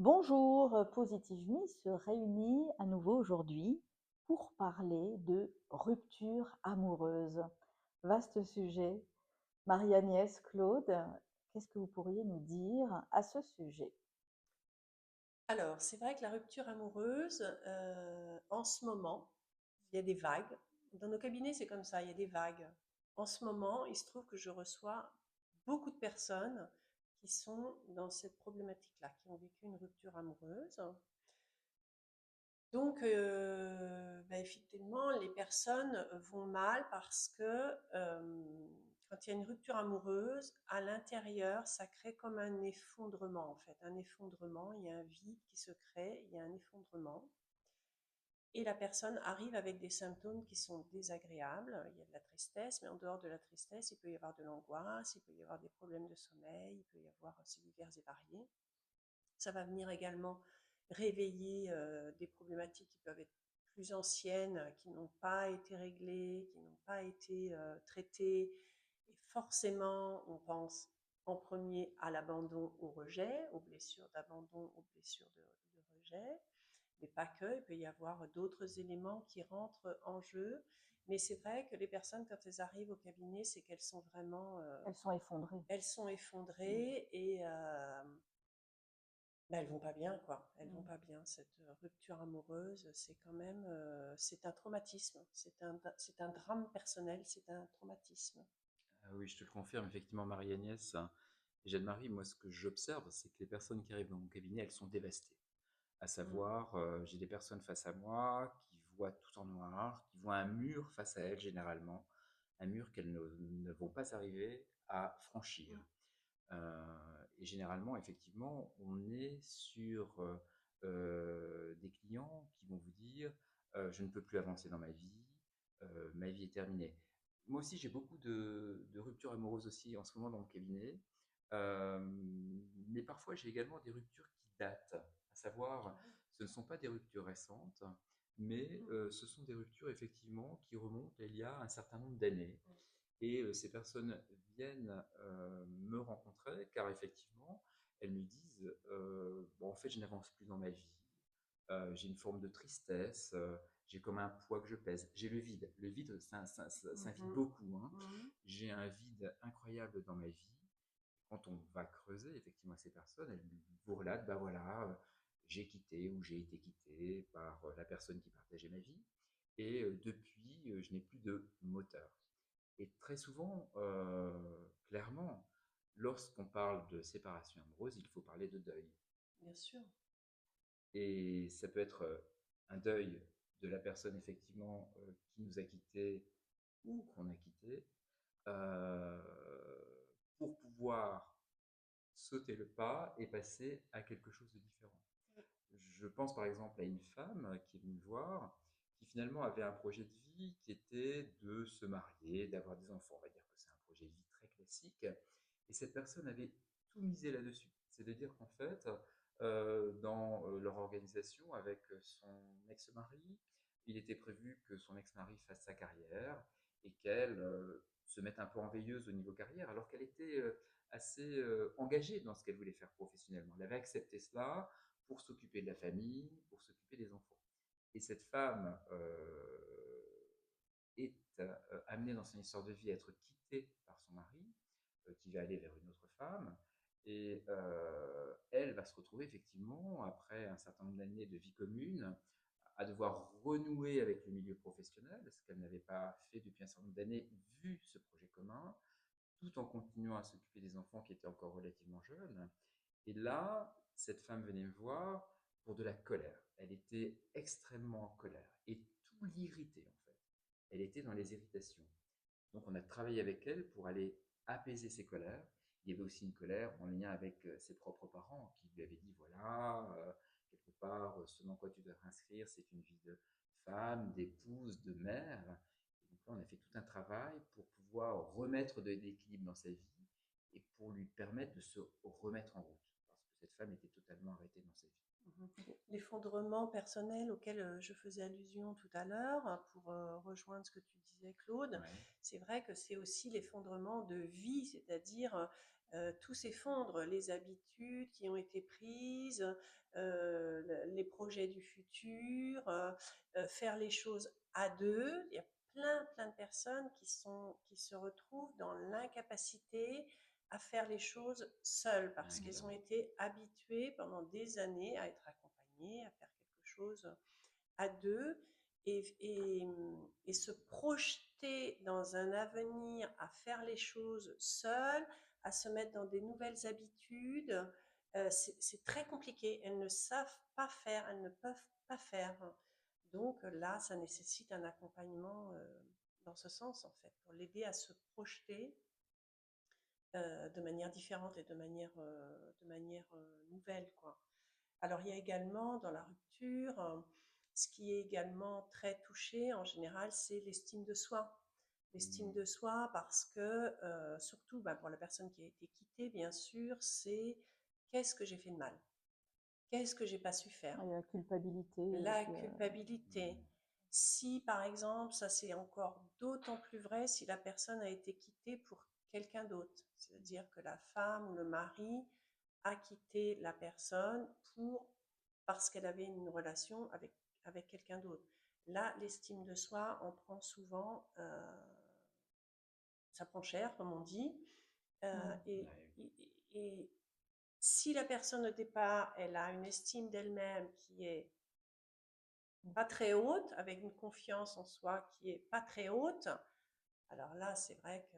Bonjour, Positive Me se réunit à nouveau aujourd'hui pour parler de rupture amoureuse. Vaste sujet. Marie-Agnès, Claude, qu'est-ce que vous pourriez nous dire à ce sujet? Alors, c'est vrai que la rupture amoureuse, en ce moment, il y a des vagues. Dans nos cabinets, c'est comme ça, il y a des vagues. En ce moment, il se trouve que je reçois beaucoup de personnes qui sont dans cette problématique-là, qui ont vécu une rupture amoureuse. Donc, effectivement, les personnes vont mal parce que quand il y a une rupture amoureuse, à l'intérieur, ça crée comme un effondrement, en fait. Un effondrement, il y a un vide qui se crée, il y a un effondrement. Et la personne arrive avec des symptômes qui sont désagréables. Il y a de la tristesse, mais en dehors de la tristesse, il peut y avoir de l'angoisse, il peut y avoir des problèmes de sommeil, il peut y avoir c'est divers et variés. Ça va venir également réveiller des problématiques qui peuvent être plus anciennes, qui n'ont pas été réglées, qui n'ont pas été traitées. Et forcément, on pense en premier à l'abandon, au rejet, aux blessures d'abandon, aux blessures de rejet. Mais pas que, il peut y avoir d'autres éléments qui rentrent en jeu. Mais c'est vrai que les personnes, quand elles arrivent au cabinet, c'est qu'elles sont vraiment, Elles sont effondrées. elles sont Mm, effondrées et elles vont pas bien, quoi. Elles vont mm. pas bien. Cette rupture amoureuse, c'est quand même, c'est un traumatisme. C'est un drame personnel, c'est un traumatisme. Ah oui, je te le confirme, effectivement, Marie-Agnès et Jeanne-Marie, moi, ce que j'observe, c'est que les personnes qui arrivent dans mon cabinet, elles sont dévastées. À Mm. savoir, j'ai des personnes face à moi qui voient tout en noir, qui voient un mur face à elles, généralement, un mur qu'elles ne vont pas arriver à franchir. Mm. Et généralement, effectivement, on est sur des clients qui vont vous dire je ne peux plus avancer dans ma vie est terminée. Moi aussi, j'ai beaucoup de ruptures amoureuses aussi en ce moment dans mon cabinet. Euh, mais parfois, j'ai également des ruptures qui datent, à savoir, ce ne sont pas des ruptures récentes, mais Mm. ce sont des ruptures effectivement qui remontent à il y a un certain nombre d'années. Mm. Et ces personnes viennent me rencontrer car effectivement, elles me disent bon, en fait, je n'avance plus dans ma vie. J'ai une forme de tristesse, j'ai comme un poids que je pèse, j'ai le vide. Le vide, ça Mm. invite Mm. beaucoup, hein. Mm. J'ai un vide incroyable dans ma vie. Quand on va creuser effectivement ces personnes, elles vous relatent, bah voilà, j'ai quitté ou j'ai été quitté par la personne qui partageait ma vie. Et depuis, je n'ai plus de moteur. Et très souvent, clairement, lorsqu'on parle de séparation amoureuse, il faut parler de deuil. Bien sûr. Et ça peut être un deuil de la personne effectivement qui nous a quittés ou qu'on a quitté, euh, pour pouvoir sauter le pas et passer à quelque chose de différent. Je pense par exemple à une femme qui est venue me voir, qui finalement avait un projet de vie qui était de se marier, d'avoir des enfants. On va dire que c'est un projet de vie très classique. Et cette personne avait tout misé là-dessus. C'est de dire qu'en fait, dans leur organisation avec son ex-mari, il était prévu que son ex-mari fasse sa carrière et qu'elle se mette un peu en veilleuse au niveau carrière, alors qu'elle était assez engagée dans ce qu'elle voulait faire professionnellement. Elle avait accepté cela pour s'occuper de la famille, pour s'occuper des enfants. Et cette femme est amenée dans son histoire de vie à être quittée par son mari, qui va aller vers une autre femme. Et elle va se retrouver effectivement, après un certain nombre d'années de vie commune, à devoir renouer avec le milieu professionnel, ce qu'elle n'avait pas fait depuis un certain nombre d'années, vu ce projet commun, tout en continuant à s'occuper des enfants qui étaient encore relativement jeunes. Et là, cette femme venait me voir pour de la colère. Elle était extrêmement en colère et tout l'irritait en fait. Elle était dans les irritations. Donc on a travaillé avec elle pour aller apaiser ses colères. Il y avait aussi une colère en lien avec ses propres parents qui lui avaient dit voilà, quelque part, ce dans quoi tu dois t'inscrire, c'est une vie de femme, d'épouse, de mère. Et donc là, on a fait tout un travail pour pouvoir remettre de l'équilibre dans sa vie et pour lui permettre de se remettre en route. Parce que cette femme était totalement arrêtée dans sa vie. Mhm. L'effondrement personnel auquel je faisais allusion tout à l'heure, hein, pour rejoindre ce que tu disais, Claude, Ouais. c'est vrai que c'est aussi l'effondrement de vie, c'est-à-dire tout s'effondre, les habitudes qui ont été prises, les projets du futur, faire les choses à deux. Il y a plein de personnes qui se retrouvent dans l'incapacité à faire les choses seules Ouais, parce qu'elles ont évidemment. été habituées pendant des années à être accompagnées, à faire quelque chose à deux et se projeter dans un avenir à faire les choses seules, à se mettre dans des nouvelles habitudes, c'est très compliqué. Elles ne savent pas faire, elles ne peuvent pas faire. Donc là, ça nécessite un accompagnement dans ce sens, en fait, pour l'aider à se projeter de manière différente et de manière nouvelle, quoi. Alors, il y a également dans la rupture, ce qui est également très touché en général, c'est l'estime de soi. L'estime Mmh. de soi parce que, surtout pour la personne qui a été quittée, bien sûr, c'est qu'est-ce que j'ai fait de mal? Qu'est-ce que j'ai pas su faire? Il y a la culpabilité La aussi. culpabilité. Mmh. Si par exemple, ça c'est encore d'autant plus vrai si la personne a été quittée pour quelqu'un d'autre, c'est-à-dire que la femme ou le mari a quitté la personne parce qu'elle avait une relation avec quelqu'un d'autre. Là, l'estime de soi en prend souvent, ça prend cher, comme on dit. Euh, Mm. et, Ouais. et, et si la personne au départ, elle a une estime d'elle-même qui est pas très haute, avec une confiance en soi qui est pas très haute, alors là, c'est vrai que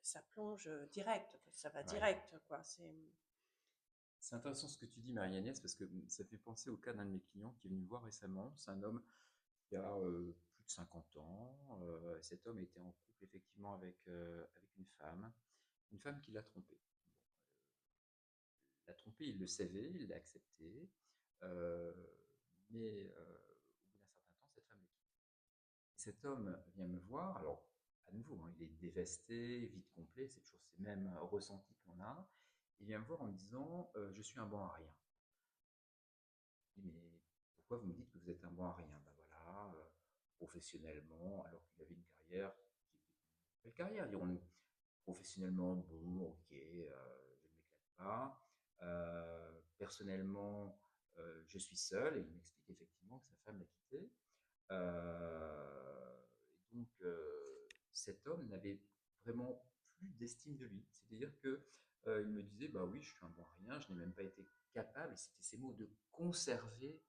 ça plonge direct, ça va Ouais. direct, quoi. C'est intéressant ce que tu dis, Marie-Agnès, parce que ça fait penser au cas d'un de mes clients qui est venu me voir récemment. C'est un homme qui a plus de 50 ans. Cet homme était en couple effectivement avec une femme qui l'a trompé. L'a trompé, il le savait, il l'a accepté, euh, mais au bout d'un certain temps, cette femme le quitte. Cet homme vient me voir, alors à nouveau, hein, il est dévasté, vide complet, c'est toujours ces mêmes ressentis qu'on a. Il vient me voir en me disant je suis un bon à rien. Je dis mais pourquoi vous me dites que vous êtes un bon à rien? Ben voilà, professionnellement, alors qu'il avait une carrière qui était une belle carrière, dirons-nous. Professionnellement, bon, ok, je ne m'éclate pas. Personnellement, je suis seul et il m'explique effectivement que sa femme l'a quitté. Et donc, cet homme n'avait vraiment plus d'estime de lui. C'est-à-dire que il me disait, bah oui, je suis un bon à rien, je n'ai même pas été capable, et c'était ces mots, de conserver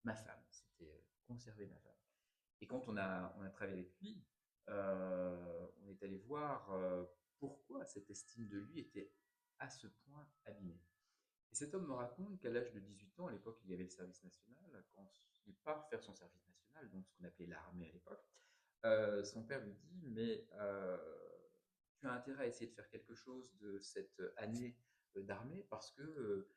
ma femme. C'était conserver ma femme. Et quand on a travaillé avec lui, on est allé voir pourquoi cette estime de lui était à ce point abîmée. Et cet homme me raconte qu'à l'âge de 18 ans, à l'époque il y avait le service national, quand il part faire son service national, donc ce qu'on appelait l'armée à l'époque, son père lui dit, mais tu as intérêt à essayer de faire quelque chose de cette année d'armée parce que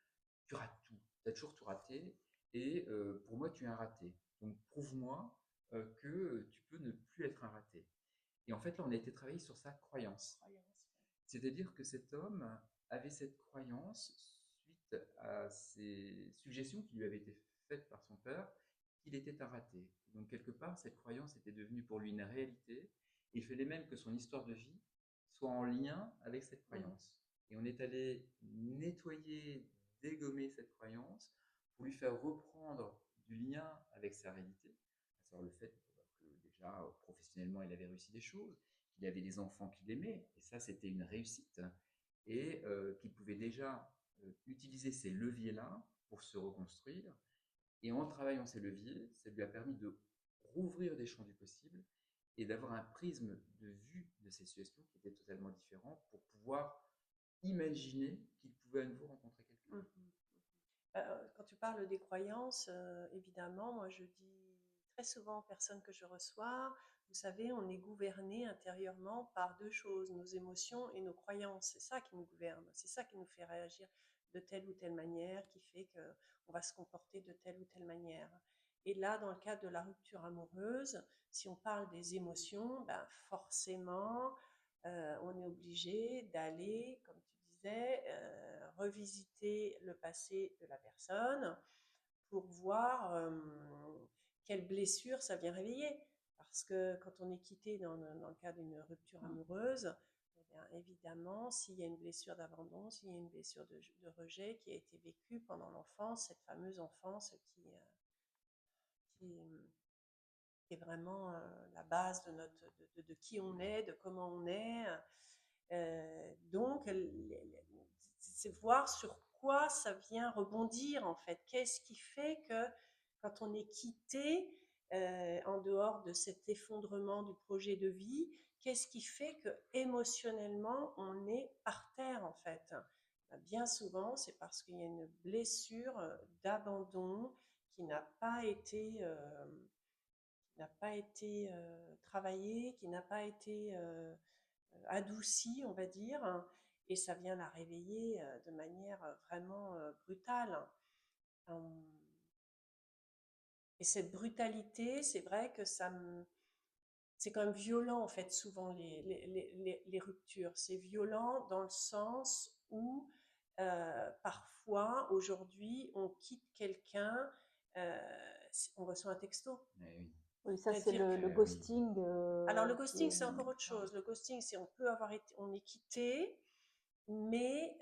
tu rates tout, tu as toujours tout raté, et pour moi tu es un raté. Donc prouve-moi que tu peux ne plus être un raté. Et en fait là on a été travailler sur sa croyance. C'est-à-dire que cet homme avait cette croyance suite à ces suggestions qui lui avaient été faites par son père qu'il était un raté. Donc quelque part, cette croyance était devenue pour lui une réalité. Il fallait même que son histoire de vie soit en lien avec cette Mhm. croyance. Et on est allé nettoyer, dégommer cette croyance pour lui faire reprendre du lien avec sa réalité, à savoir le fait que déjà professionnellement il avait réussi des choses, qu'il avait des enfants qu'il aimait, et ça c'était une réussite, et qu'il pouvait déjà utiliser ces leviers-là pour se reconstruire. Et en travaillant ces leviers, ça lui a permis de rouvrir des champs du possible et d'avoir un prisme de vue de ces situations qui était totalement différent pour pouvoir imaginer qu'il pouvait à nouveau rencontrer quelqu'un. Mhm. Quand tu parles des croyances, évidemment, moi je dis très souvent aux personnes que je reçois, vous savez, on est gouverné intérieurement par deux choses, nos émotions et nos croyances. C'est ça qui nous gouverne, c'est ça qui nous fait réagir de telle ou telle manière, qui fait qu'on va se comporter de telle ou telle manière. Et là, dans le cadre de la rupture amoureuse, si on parle des émotions, ben forcément, on est obligé d'aller, comme tu disais, revisiter le passé de la personne pour voir quelle blessure ça vient réveiller. Parce que quand on est quitté dans le cas d'une rupture amoureuse, Bien évidemment, s'il y a une blessure d'abandon, s'il y a une blessure de rejet qui a été vécue pendant l'enfance, cette fameuse enfance qui, qui est vraiment la base de qui on est, de comment on est. Donc, c'est voir sur quoi ça vient rebondir en fait. Qu'est-ce qui fait que quand on est quitté en dehors de cet effondrement du projet de vie, qu'est-ce qui fait que émotionnellement on est par terre en fait? Bien souvent, c'est parce qu'il y a une blessure d'abandon qui n'a pas été travaillée, qui n'a pas été adoucie, on va dire, et ça vient la réveiller de manière vraiment brutale. Hum, Et cette brutalité, c'est vrai que c'est quand même violent, en fait, souvent, les ruptures. C'est violent dans le sens où, parfois, aujourd'hui, on quitte quelqu'un, on reçoit un texto. Eh oui. Oui, ça c'est C'est-à-dire que le Oui. ghosting alors le qui ghosting, est c'est encore autre chose. Le ghosting, c'est on peut avoir été, on est quitté, mais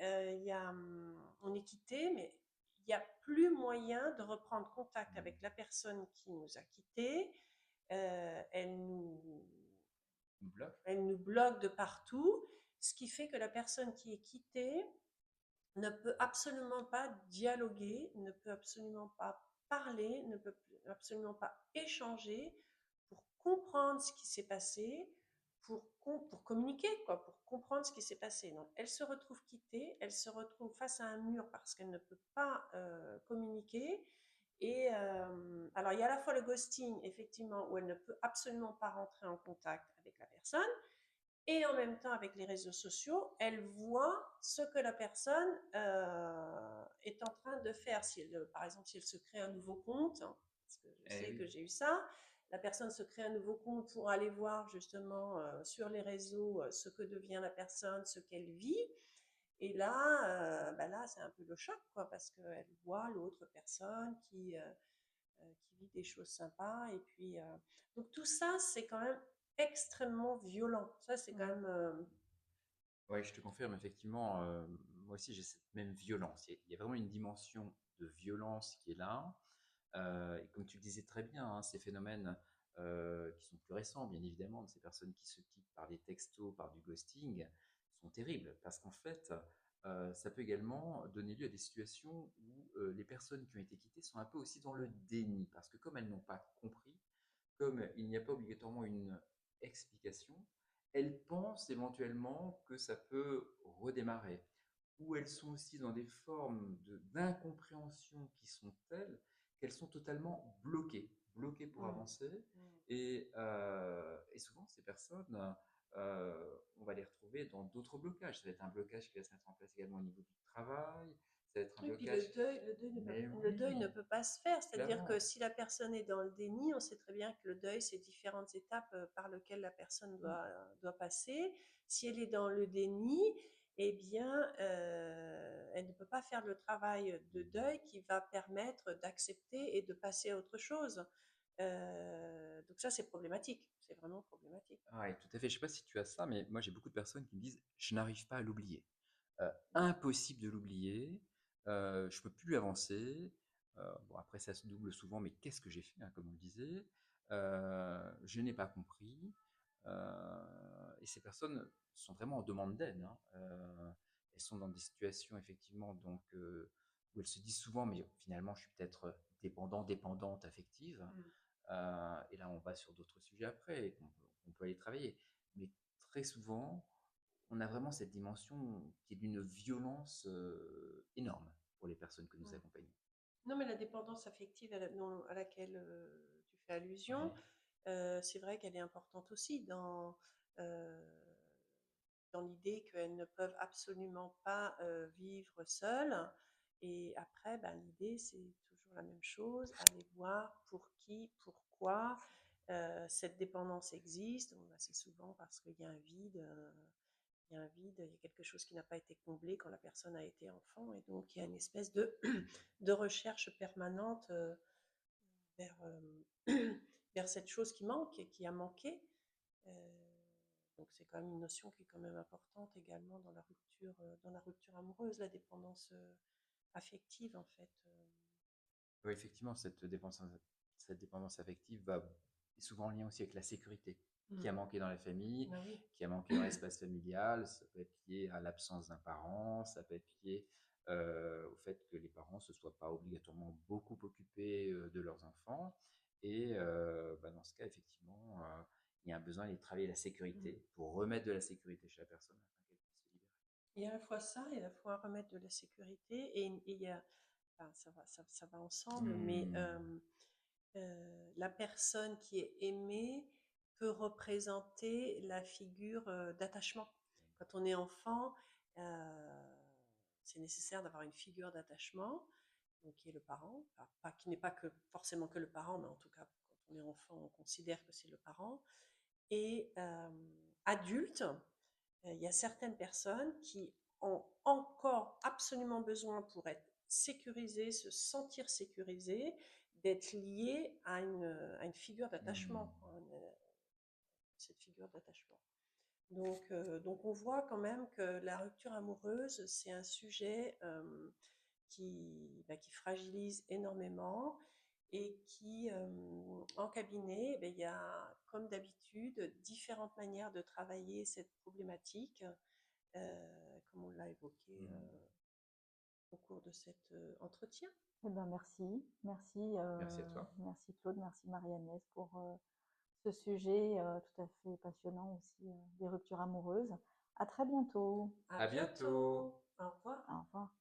on est quitté, mais il n'y a plus moyen de reprendre contact avec la personne qui nous a quittés. Euh, elle nous, Une bloc. elle nous bloque de partout, ce qui fait que la personne qui est quittée ne peut absolument pas dialoguer, ne peut absolument pas parler, ne peut absolument pas échanger pour comprendre ce qui s'est passé, pour communiquer, quoi, pour comprendre ce qui s'est passé. Donc, elle se retrouve quittée, elle se retrouve face à un mur parce qu'elle ne peut pas communiquer. Et alors, il y a à la fois le ghosting, effectivement, où elle ne peut absolument pas rentrer en contact avec la personne, et en même temps, avec les réseaux sociaux, elle voit ce que la personne est en train de faire. Si elle, par exemple, si elle se crée un nouveau compte, hein, parce que je Eh sais que oui. j'ai eu ça, la personne se crée un nouveau compte pour aller voir justement sur les réseaux ce que devient la personne, ce qu'elle vit. Et là, là, c'est un peu le choc, quoi, parce qu'elle voit l'autre personne qui vit des choses sympas. Et puis, donc tout ça, c'est quand même extrêmement violent. Ça, c'est quand même. Ouais, je te confirme, effectivement, moi aussi j'ai cette même violence. Il y a vraiment une dimension de violence qui est là. Et comme tu le disais très bien, hein, ces phénomènes qui sont plus récents, bien évidemment, de ces personnes qui se quittent par des textos, par du ghosting, sont terribles. Parce qu'en fait, ça peut également donner lieu à des situations où les personnes qui ont été quittées sont un peu aussi dans le déni. Parce que comme elles n'ont pas compris, comme il n'y a pas obligatoirement une explication, elles pensent éventuellement que ça peut redémarrer. Ou elles sont aussi dans des formes d'incompréhension qui sont telles qu'elles sont totalement bloquées, bloquées pour Mm, avancer. mm. Et souvent, ces personnes, on va les retrouver dans d'autres blocages. Ça va être un blocage qui va se mettre en place également au niveau du travail. Ça va être un Et puis blocage. Mais le deuil ne oui, peut pas se faire. C'est-à-dire que clairement. si la personne est dans le déni, on sait très bien que le deuil, c'est différentes étapes par lesquelles la personne doit passer. Si elle est dans le déni, eh bien, elle ne peut pas faire le travail de deuil qui va permettre d'accepter et de passer à autre chose. Donc ça, c'est problématique. C'est vraiment problématique. Ouais, tout à fait. Je sais pas si tu as ça, mais moi j'ai beaucoup de personnes qui me disent je n'arrive pas à l'oublier. Impossible de l'oublier. Je peux plus avancer. Bon après ça se double souvent, mais qu'est-ce que j'ai fait, hein, comme on le disait. Je n'ai pas compris. Et ces personnes sont vraiment en demande d'aide, hein. Elles sont dans des situations effectivement donc où elles se disent souvent mais finalement je suis peut-être dépendant, dépendante affective. Mm. Et là, on va sur d'autres sujets après et qu'on peut aller travailler. Mais très souvent, on a vraiment cette dimension qui est d'une violence énorme pour les personnes que nous Mm. accompagnons. Non, mais la dépendance affective à laquelle tu fais allusion, Ouais. c'est vrai qu'elle est importante aussi euh, dans l'idée qu'elles ne peuvent absolument pas vivre seules. Et après, ben, l'idée, c'est toujours la même chose, aller voir pour qui, pourquoi cette dépendance existe. Bon, ben, c'est souvent parce qu'il y a un vide. Il y a un vide, il y a quelque chose qui n'a pas été comblé quand la personne a été enfant, et donc il y a une espèce de recherche permanente vers, vers cette chose qui manque et qui a manqué. Euh, Donc c'est quand même une notion qui est quand même importante également dans la rupture amoureuse, la dépendance affective en fait. Oui, effectivement, cette dépendance affective est souvent en lien aussi avec la sécurité qui a manqué dans la famille, Ah oui. qui a manqué dans l'espace familial. Ça peut être lié à l'absence d'un parent, ça peut être lié au fait que les parents ne se soient pas obligatoirement beaucoup occupés de leurs enfants. Et dans ce cas, effectivement, il y a un besoin de travailler la sécurité pour remettre de la sécurité chez la personne afin qu'elle puisse se libérer. Il y a à la fois ça et à la fois remettre de la sécurité. Et il y a, enfin, ça va ensemble, mais la personne qui est aimée peut représenter la figure d'attachement. Quand on est enfant, c'est nécessaire d'avoir une figure d'attachement, donc qui est le parent, qui n'est pas forcément que le parent, mais en tout cas, quand on est enfant, on considère que c'est le parent. Et adulte, il y a certaines personnes qui ont encore absolument besoin pour être sécurisées, se sentir sécurisées, d'être liées à une figure d'attachement, cette figure d'attachement. Donc on voit quand même que la rupture amoureuse, c'est un sujet qui fragilise énormément et qui, en cabinet, il y a, comme d'habitude, différentes manières de travailler cette problématique, comme on l'a évoqué au cours de cet entretien. Eh ben, merci. Merci, Merci à toi. merci Claude, merci Marie-Agnès pour ce sujet tout à fait passionnant aussi des ruptures amoureuses. À très bientôt. À bientôt. Au revoir. Au revoir.